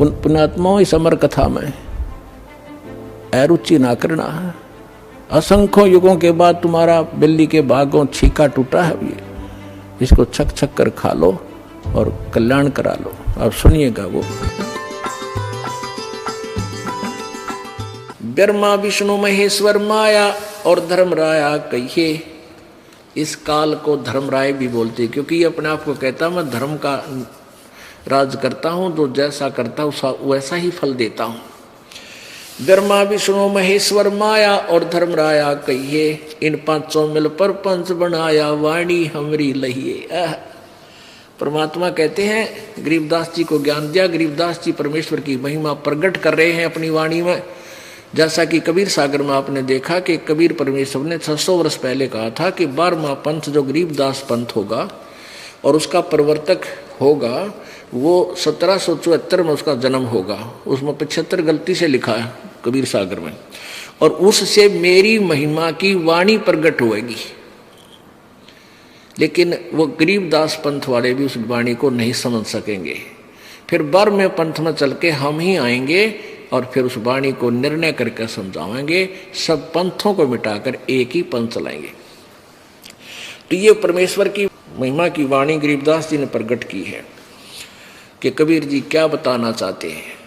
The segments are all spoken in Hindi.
पुण्यात्माओं, इस अमर कथा में अरुचि ना करना है। असंख्यों युगों के बाद तुम्हारा बिल्ली के भागों छीका टूटा है, ये इसको छक छक कर खा लो और कल्याण करा लो। अब सुनिएगा वो। ब्रह्मा विष्णु महेश्वर माया और धर्मराया कहिए। इस काल को धर्मराय भी बोलते, क्योंकि ये अपने आप को कहता मैं धर्म का राज करता हूं, जो जैसा करता हूं वैसा ही फल देता हूं। ब्रह्मा विष्णु महेश्वर माया और धर्मराया कहिए। इन पांचों मिल पर पंच बनाया, वाणी हमरी लहिए। परमात्मा कहते हैं गरीबदास जी को ज्ञान दिया। गरीबदास जी परमेश्वर की महिमा प्रकट कर रहे हैं अपनी वाणी में। जैसा कि कबीर सागर में आपने देखा कि कबीर परमेश्वर ने 600 वर्ष पहले कहा था कि 12वां पंथ जो गरीबदास पंथ होगा और उसका प्रवर्तक होगा, वो 1774 में उसका जन्म होगा। उसमें 75 गलती से लिखा है कबीर सागर में। और उससे मेरी महिमा की वाणी प्रकट होगी। लेकिन वो गरीबदास पंथ वाले भी उस वाणी को नहीं समझ सकेंगे। फिर 12वें पंथ में चल के हम ही आएंगे और फिर उस वाणी को निर्णय करके समझाएंगे। सब पंथों को मिटाकर एक ही पंथ चलाएंगे। तो ये परमेश्वर की महिमा की वाणी गरीबदास जी ने प्रकट की है कि कबीर जी क्या बताना चाहते हैं।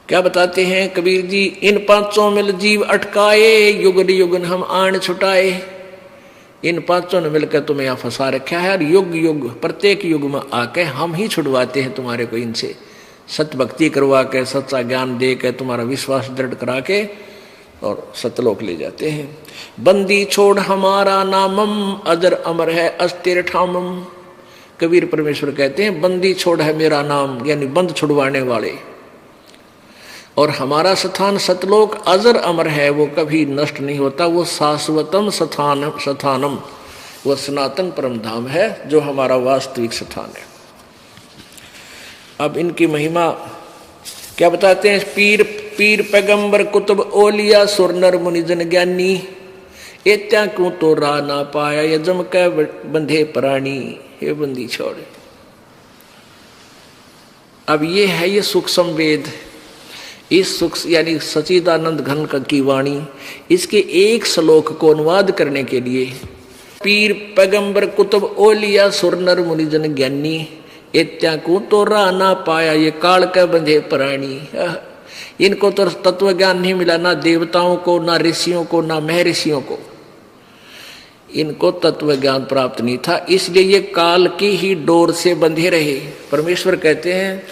क्या बताते हैं कबीर जी? इन पांचों मिल जीव अटकाए, युगन युगन हम आन छुटाए। इन पांचों ने मिलकर तुम्हें यहां फंसा रखा है और युग युग प्रत्येक युग में आके हम ही छुड़वाते हैं तुम्हारे को इनसे। सत्य भक्ति करवा के, सच्चा ज्ञान दे के, तुम्हारा विश्वास दृढ़ करा के और सतलोक ले जाते हैं। बंदी छोड़ हमारा नामम, अजर अमर है अस्थिर ठामम। कबीर परमेश्वर कहते हैं बंदी छोड़ है मेरा नाम, यानी बंद छुड़वाने वाले। और हमारा स्थान सतलोक अजर अमर है, वो कभी नष्ट नहीं होता। वो शाश्वतम स्थानम, वो सनातन परम धाम है जो हमारा वास्तविक स्थान है। अब इनकी महिमा क्या बताते हैं? पीर पीर पैगंबर कुतुब ओलिया सुर नर मुनि जन ज्ञानी। एत्या क्यों तो रा ना पाया, यजम कै बंधे प्राणी। हे बंदी छोड़। अब ये है ये सुख संवेद। इस सुख यानी सचिदानंद घन की वाणी, इसके एक श्लोक को अनुवाद करने के लिए पीर पैगंबर कुतुब ओलिया सुर नर मुनि जन ज्ञानी। इत्या को तो रा ना पाया, ये काल के बंधे प्राणी। इनको तो तत्व ज्ञान नहीं मिला, ना देवताओं को, ना ऋषियों को, ना महर्षियों को। इनको तत्व ज्ञान प्राप्त नहीं था, इसलिए ये काल की ही डोर से बंधे रहे। परमेश्वर कहते हैं,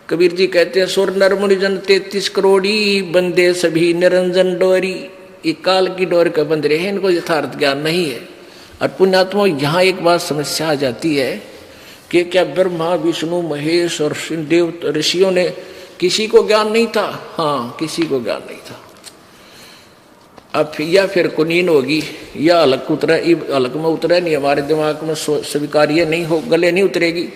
कबीर जी कहते हैं सुर नर मुनि जन 33 करोड़ी बंदे सभी निरंजन डोरी। ये काल की डोर का बंद रहे, इनको यथार्थ ज्ञान नहीं है। और पुण्यात्मा यहाँ एक बात समस्या आ जाती है कि क्या ब्रह्मा विष्णु महेश और देव ऋषियों ने किसी को ज्ञान नहीं था? हाँ, किसी को ज्ञान नहीं था। अब या फिर कुनीन होगी या अलग उतरा, अलग में उतरा नहीं, हमारे दिमाग में स्वीकार्य नहीं हो, गले नहीं उतरेगी।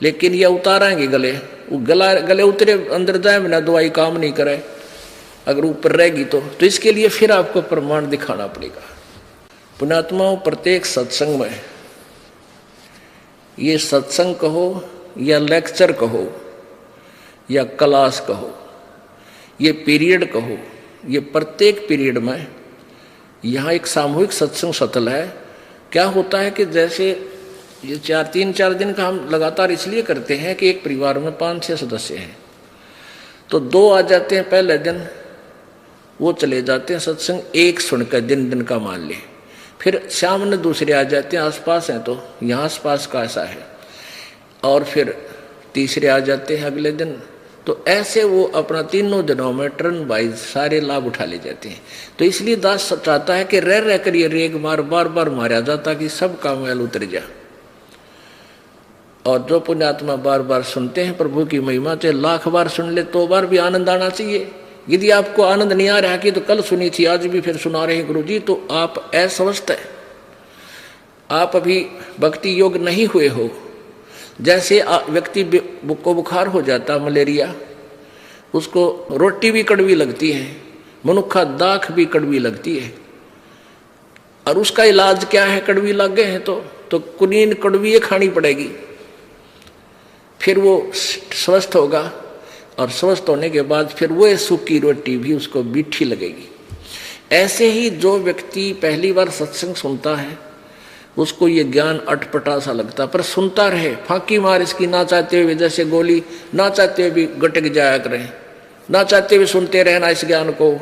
लेकिन यह उतारेंगे गले, वो गले उतरे अंदर जाए बिना दवाई काम नहीं करे, अगर ऊपर रहेगी तो इसके लिए फिर आपको प्रमाण दिखाना पड़ेगा। पुण्यात्माओं, प्रत्येक सत्संग में, ये सत्संग कहो या लेक्चर कहो या क्लास कहो, ये पीरियड कहो, ये प्रत्येक पीरियड में यहाँ एक सामूहिक सत्संग सतल है। क्या होता है कि जैसे ये 3-4 दिन का हम लगातार इसलिए करते हैं कि एक परिवार में 5-6 सदस्य हैं, तो 2 आ जाते हैं पहले दिन, वो चले जाते हैं सत्संग एक सुनकर दिन का मान ले। फिर शाम में दूसरे आ जाते हैं, आसपास हैं तो यहाँ आसपास का ऐसा है, और फिर तीसरे आ जाते हैं अगले दिन। तो ऐसे वो अपना 3 दिनों में टर्न वाइज सारे लाभ उठा ले जाते हैं। तो इसलिए दास चाहता है कि रह कर ये रेग मार बार बार मारा जाता कि सब का मैल उतर जा। और जो पुण्यात्मा बार बार सुनते हैं प्रभु की महिमा, चाहे 1,00,000 बार सुन ले तो बार भी आनंद आना चाहिए। यदि आपको आनंद नहीं आ रहा कि तो कल सुनी थी आज भी फिर सुना रहे हैं गुरु जी, तो आप अस्वस्थ हैं, आप अभी भक्ति योग नहीं हुए हो। जैसे व्यक्ति को बुखार हो जाता, मलेरिया, उसको रोटी भी कड़वी लगती है, मनुखा दाख भी कड़वी लगती है, और उसका इलाज क्या है? कड़वी लग गए हैं तो कुनीन कड़वी खानी पड़ेगी। फिर वो स्वस्थ होगा, और स्वस्थ होने के बाद फिर वो सूखी रोटी भी उसको मीठी लगेगी। ऐसे ही जो व्यक्ति पहली बार सत्संग सुनता है उसको ये ज्ञान अटपटा सा लगता, पर सुनता रहे, फांकी मार इसकी, ना चाहते हुए, जैसे गोली ना चाहते हुए भी गटक जाया करें, ना चाहते हुए सुनते रहना इस ज्ञान को।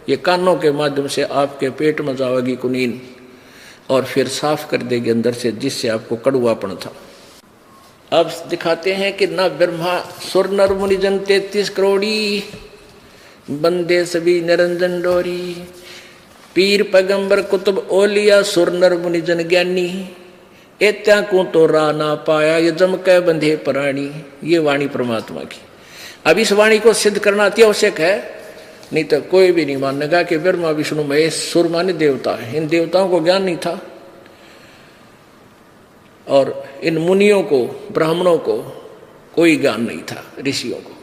ये कानों के माध्यम से आपके पेट में जाएगी कुनीन, और फिर साफ कर देगी अंदर से, जिससे आपको कड़वापन था। अब दिखाते हैं कि न ब्रह्मा सुर नर मुनि जन 33 करोड़ी, बंदे सभी निरंजन डोरी, पीर पैगंबर कुतुब ओलिया सुर नर मुनि जन ज्ञानी, एत्या को तो रा ना पाया ये जम कै बंधे प्राणी। ये वाणी परमात्मा की। अब इस वाणी को सिद्ध करना अति आवश्यक है, नहीं तो कोई भी नहीं मानेगा कि ब्रह्मा विष्णु महेश सुर माने देवता है। इन देवताओं को ज्ञान नहीं था, और इन मुनियों को, ब्राह्मणों को कोई ज्ञान नहीं था, ऋषियों को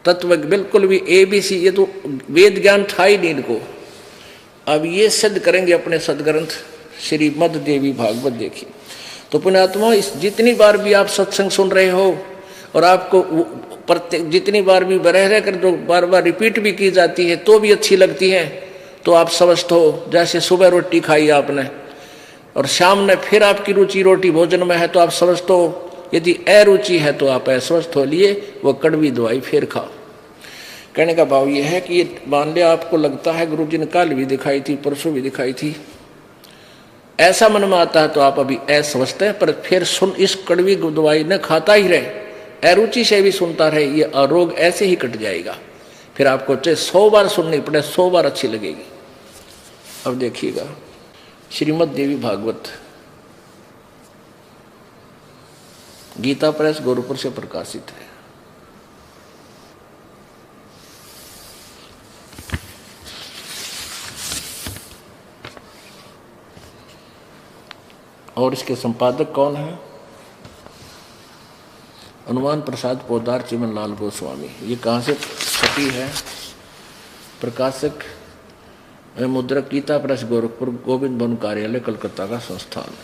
तत्व बिल्कुल भी ABC, ये तो वेद ज्ञान था ही नहीं इनको। अब ये सिद्ध करेंगे अपने सदग्रंथ श्रीमद् देवी भागवत। देखिए तो पुण्यात्मा, इस जितनी बार भी आप सत्संग सुन रहे हो और आपको प्रत्येक जितनी बार भी रह रह कर जो बार बार रिपीट भी की जाती है तो भी अच्छी लगती है, तो आप स्वस्थ हो। जैसे सुबह रोटी खाई आपने और शाम में फिर आपकी रुचि रोटी भोजन में है तो आप स्वस्थ हो, यदि अरुचि है तो आप अस्वस्थ हो, लिए वो कड़वी दवाई फिर खाओ। कहने का भाव ये है कि ये मान लिया आपको लगता है गुरु जी ने कल भी दिखाई थी, परसों भी दिखाई थी, ऐसा मन में आता है तो आप अभी अस्वस्थ है, पर फिर सुन इस कड़वी दवाई न खाता ही रहे, अरुचि से भी सुनता रहे, ये रोग ऐसे ही कट जाएगा। फिर आपको चाहे 100 बार सुननी पड़े, 100 बार अच्छी लगेगी। अब देखिएगा श्रीमद् देवी भागवत, गीता प्रेस गोरखपुर से प्रकाशित है। और इसके संपादक कौन है? हनुमान प्रसाद पोदार चिमन लाल गोस्वामी। ये कहाँ से छपी है? प्रकाशक मुद्रक गीता प्रेस गोरखपुर, गोविंद भवन कार्यालय कलकत्ता का संस्थान।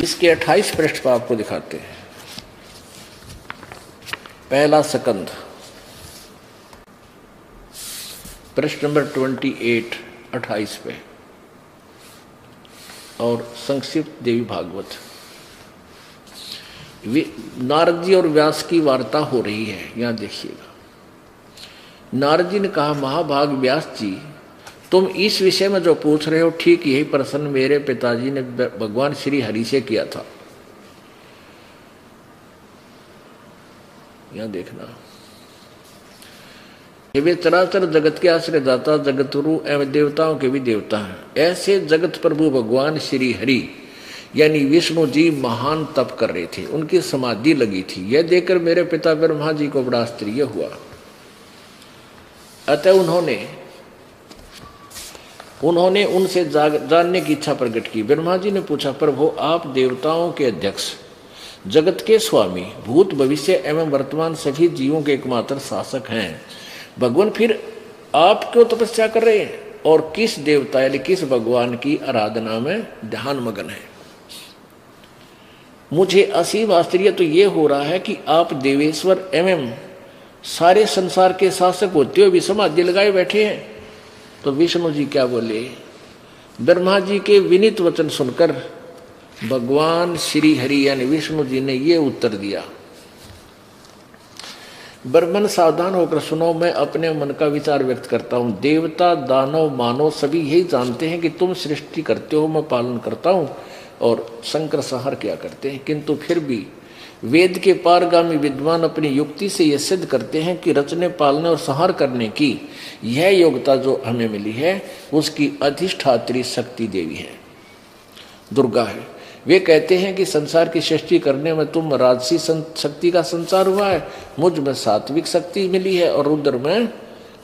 इसके 28 पृष्ठ पर आपको दिखाते हैं। पहला सकंद, पृष्ठ नंबर 28, 28 पे, और संक्षिप्त देवी भागवत। नारद जी और व्यास की वार्ता हो रही है, यहां देखिएगा। नारद जी ने कहा, महाभाग व्यास जी, तुम इस विषय में जो पूछ रहे हो ठीक यही प्रश्न मेरे पिताजी ने भगवान श्री हरि से किया था। यहां देखना, वे चराचर जगत के आश्रयदाता, जगतगुरु एवं देवताओं के भी देवता हैं। ऐसे जगत प्रभु भगवान श्री हरि यानी विष्णु जी महान तप कर रहे थे, उनकी समाधि लगी थी। यह देखकर मेरे पिता ब्रह्मा जी को बड़ा आश्चर्य हुआ। अतः उन्होंने उनसे जानने की इच्छा प्रकट की। ब्रह्मा जी ने पूछा, प्रभु आप देवताओं के अध्यक्ष, जगत के स्वामी, भूत भविष्य एवं वर्तमान सभी जीवों के एकमात्र शासक हैं। भगवान फिर आप क्यों तपस्या कर रहे हैं और किस देवता यानी किस भगवान की आराधना में ध्यान मगन है? मुझे असीम आश्चर्य तो ये हो रहा है कि आप देवेश्वर एवं सारे संसार के शासक होते हुए भी समाधि लगाए बैठे हैं। तो विष्णु जी क्या बोले? ब्रह्मा जी के विनीत वचन सुनकर भगवान श्री हरि यानी विष्णु जी ने ये उत्तर दिया, ब्रह्मन सावधान होकर सुनो, मैं अपने मन का विचार व्यक्त करता हूँ। देवता, दानव, मानव सभी यही जानते हैं कि तुम सृष्टि करते हो, मैं पालन करता हूँ, और शंकर संहार क्या करते हैं। किंतु फिर भी वेद के पारगामी विद्वान अपनी युक्ति से यह सिद्ध करते हैं कि रचने, पालने और संहार करने की यह योग्यता जो हमें मिली है उसकी अधिष्ठात्री शक्ति देवी है, दुर्गा है। वे कहते हैं कि संसार की सृष्टि करने में तुम राजसी शक्ति का संचार हुआ है, मुझ में सात्विक शक्ति मिली है और रुद्र में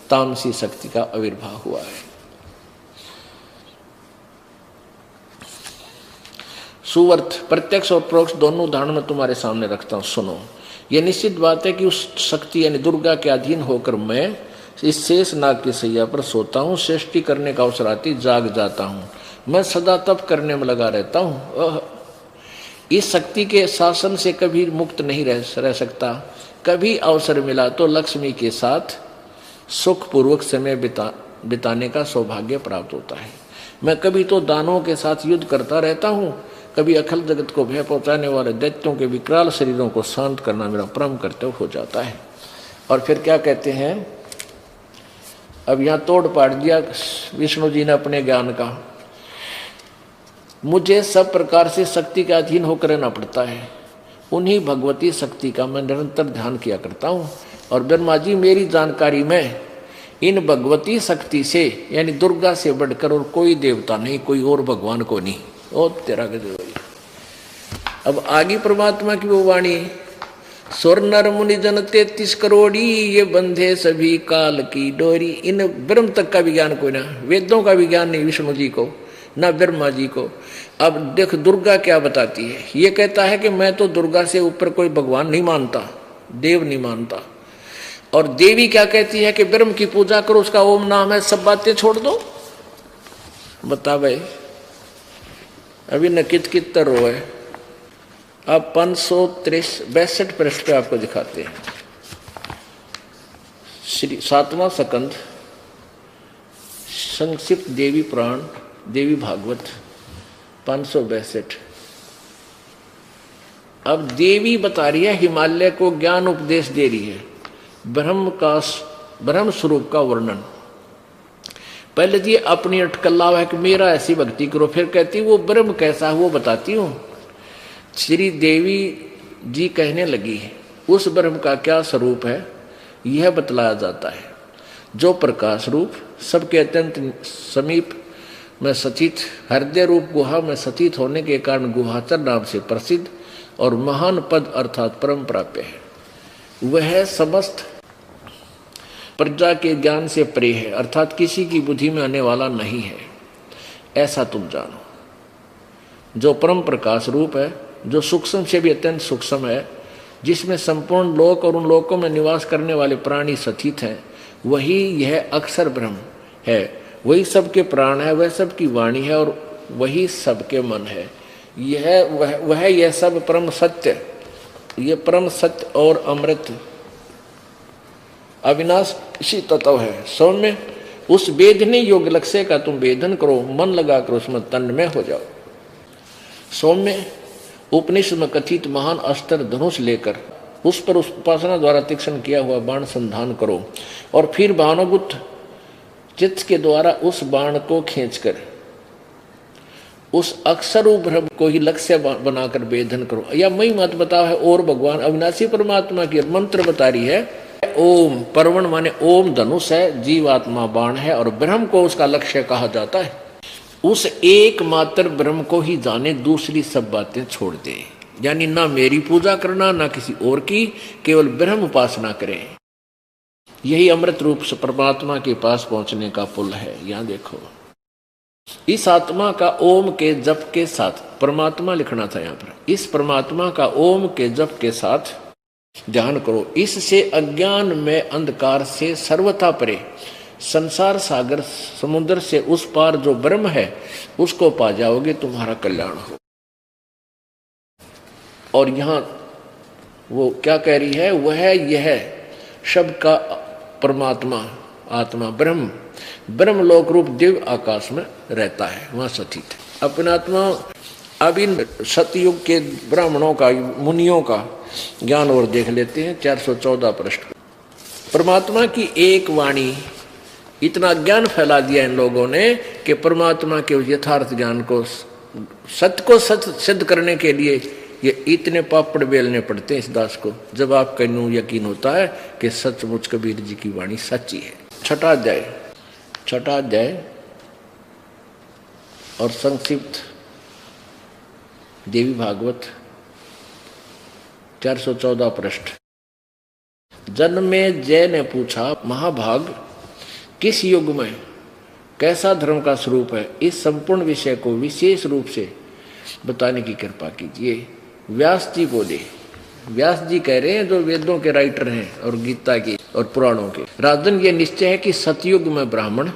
तामसी शक्ति का आविर्भाव हुआ है। सुवर्थ प्रत्यक्ष और परोक्ष दोनों उदाहरण में तुम्हारे सामने रखता हूं, सुनो। यह निश्चित बात है कि उस शक्ति यानी दुर्गा के अधीन होकर मैं इस शेष नाग की सैया पर सोता हूँ, सृष्टि करने का अवसर आती जाग जाता हूँ, मैं सदा तप करने में लगा रहता हूँ। इस शक्ति के शासन से कभी मुक्त नहीं रह सकता। कभी अवसर मिला तो लक्ष्मी के साथ सुखपूर्वक समय बिताने का सौभाग्य प्राप्त होता है। मैं कभी तो दानवों के साथ युद्ध करता रहता हूँ, कभी अखिल जगत को भय पहुँचाने वाले दैत्यों के विकराल शरीरों को शांत करना मेरा परम कर्तव्य हो जाता है। और फिर क्या कहते हैं, अब यहाँ तोड़ पाड़ दिया विष्णु जी ने अपने ज्ञान का। मुझे सब प्रकार से शक्ति के अधीन होकर रहना पड़ता है, उन्हीं भगवती शक्ति का मैं निरंतर ध्यान किया करता हूँ। और ब्रह्मा जी मेरी जानकारी में इन भगवती शक्ति से यानी दुर्गा से बढ़कर और कोई देवता नहीं, कोई और भगवान को नहीं। ओ तेरा गजब। अब आगे परमात्मा की वो वाणी, स्वर नर मुनि जन 33 करोड़ी, ये बंधे सभी काल की डोरी। इन ब्रह्म तक का विज्ञान कोई ना, वेदों का विज्ञान नहीं विष्णु जी को, ना ब्रह्मा जी को। अब देख दुर्गा क्या बताती है, ये कहता है कि मैं तो दुर्गा से ऊपर कोई भगवान नहीं मानता, देव नहीं मानता। और देवी क्या कहती है कि ब्रह्म की पूजा करो, उसका ओम नाम है, सब बातें छोड़ दो। बता भाई, अभी न कित रो है। अब 562 पृष्ठ पे आपको दिखाते हैं श्री 7वां स्कंद संक्षिप्त देवी पुराण देवी भागवत 562। अब देवी बता रही है, हिमालय को ज्ञान उपदेश दे रही है, ब्रह्म स्वरूप का वर्णन। पहले जी अपनी अटकल्ला है कि मेरा ऐसी भक्ति करो, फिर कहती वो ब्रह्म कैसा है वो बताती हूँ। श्री देवी जी कहने लगी है उस ब्रह्म का क्या स्वरूप है यह बतलाया जाता है, जो प्रकाश रूप सबके अत्यंत समीप में सचित हृदय रूप गुहा में सचित होने के कारण गुहाचर नाम से प्रसिद्ध और महान पद अर्थात परम प्राप्य है। वह समस्त प्रजा के ज्ञान से परे है, अर्थात किसी की बुद्धि में आने वाला नहीं है, ऐसा तुम जानो। जो परम प्रकाश रूप है, जो सूक्ष्म से भी अत्यंत सूक्ष्म है, जिसमें संपूर्ण लोक और उन लोकों में निवास करने वाले प्राणी सचित हैं, वही यह अक्षर ब्रह्म है। वही सबके प्राण है, वह सबकी वाणी है और वही सबके मन है। यह सब परम सत्य, ये परम सत्य और अमृत अविनाशी तत्व है। सौम्य उस वेदने योग लक्ष्य का तुम वेदन करो, मन लगाकर उसमें तन्मय हो जाओ। सौम्य उपनिषद में कथित महान अस्त्र धनुष लेकर उस पर उस उपासना द्वारा तीक्ष्ण किया हुआ बाण संधान करो और फिर भावनाभूत चित्त के द्वारा उस बाण को खींचकर उस अक्षर ब्रह्म को ही लक्ष्य बनाकर वेदन करो। या मई मत बताओ है और भगवान अविनाशी परमात्मा की मंत्र बता रही है। ओम परवण माने ओम धनुष है, जीवात्मा बाण है और ब्रह्म को उसका लक्ष्य कहा जाता है। उस एकमात्र ब्रह्म को ही जाने, दूसरी सब बातें छोड़ दे। यानी ना मेरी पूजा करना ना किसी और की, केवल ब्रह्म उपासना करें। यही अमृत रूप से परमात्मा के पास पहुंचने का पुल है। यहां देखो, इस आत्मा का ओम के जप के साथ परमात्मा लिखना था यहाँ पर। इस परमात्मा का ओम के जप के साथ ध्यान करो। इससे अज्ञान में अंधकार से सर्वथा परे संसार सागर समुद्र से उस पार जो ब्रह्म है उसको पा जाओगे, तुम्हारा कल्याण हो। और यहां वो क्या कह रही है, वह यह शब्द का परमात्मा आत्मा ब्रह्म लोक रूप दिव्य आकाश में रहता है, वहां सचित है अपना आत्मा। अब इन सतयुग के ब्राह्मणों का मुनियों का ज्ञान और देख लेते हैं 414 पृष्ठ। परमात्मा की एक वाणी, इतना ज्ञान फैला दिया इन लोगों ने कि परमात्मा के यथार्थ ज्ञान को सत्य को सत्य सिद्ध करने के लिए ये इतने पापड़ बेलने पड़ते हैं इस दास को, जब आपका यूं यकीन होता है कि सचमुच कबीर जी की वाणी सच्ची है। छठा अध्याय और संक्षिप्त देवी भागवत 414 पृष्ठ। जन्मे जय ने पूछा, महाभाग किस युग में कैसा धर्म का स्वरूप है, इस संपूर्ण विषय को विशेष रूप से बताने की कृपा कीजिए। व्यास जी बोले, व्यास जी कह रहे हैं जो वेदों के राइटर हैं और गीता के और पुराणों के। राजन ये निश्चय है कि सतयुग में ब्राह्मण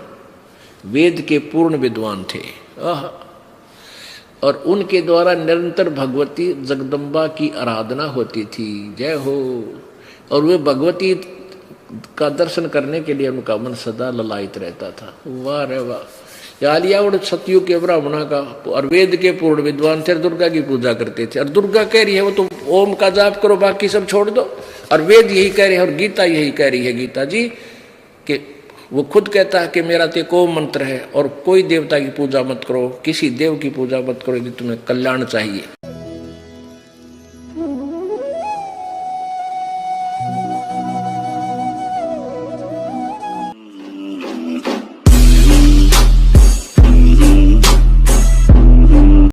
वेद के पूर्ण विद्वान थे। और उनके द्वारा निरंतर भगवती जगदम्बा की आराधना होती थी। जय हो। और वे भगवती का दर्शन करने के लिए उनका मन सदा ललायित रहता था। वाह रे वाह। आलियावड़ सतयुग के ब्राह्मणा का और वेद के पूर्ण विद्वान थे, दुर्गा की पूजा करते थे। और दुर्गा कह रही है वो तो ओम का जाप करो, बाकी सब छोड़ दो। और वेद यही कह रहे हैं और गीता यही कह रही है, गीता जी कि वो खुद कहता है कि मेरा तो को मंत्र है और कोई देवता की पूजा मत करो, किसी देव की पूजा मत करो यदि तुम्हें कल्याण चाहिए।